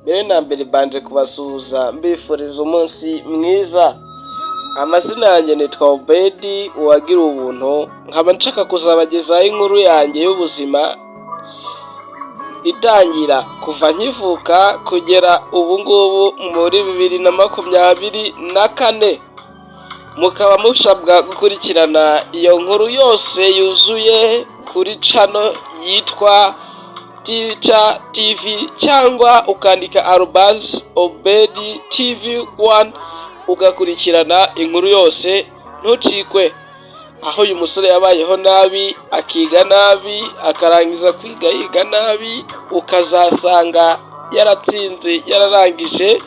mbere na mbere banje kubasuhuza mbifuriza umunsi mwiza. Amazina yanjye nitwa Obedi uwagira ubuntu, nkaba nshaka kuzabagezaho inkuru yanjye y'ubuzima itangira kuva nkivuka kugera ubu ngubu muri 2024. Mukaba mushabwa gukurikirana iyo nkuru yose yuzuye kuri channel yitwa Teacher TV cyangwa ukandika @Obedi TV1 ugakurikirana inkuru yose ntucikwe. Aho uyu musore yabayeho nabi, akiga nabi, akarangiza kwiga yiga nabi, ukazasanga yaratsinze yararangije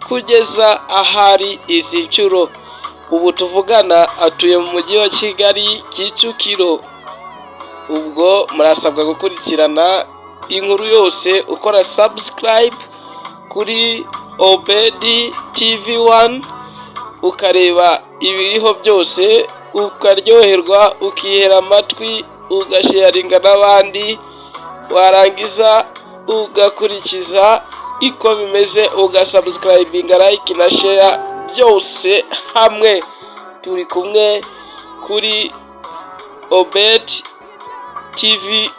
kugeza ahari izi ncuro. Ubu tuvugana atuye mu mujyi wa Kigali Kicukiro. Ubwo murasabwa gukurikirana inkuru yose ukora subscribe kuri Obedi TV1 ukareba ibiriho byose, ukaryoherwa, ukihera amatwi, ugasharinga n'abandi, warangiza ugakurikiza iko bimeze, ugasubscribinga, like na share byose hamwe. Turi kumwe kuri Obedi TV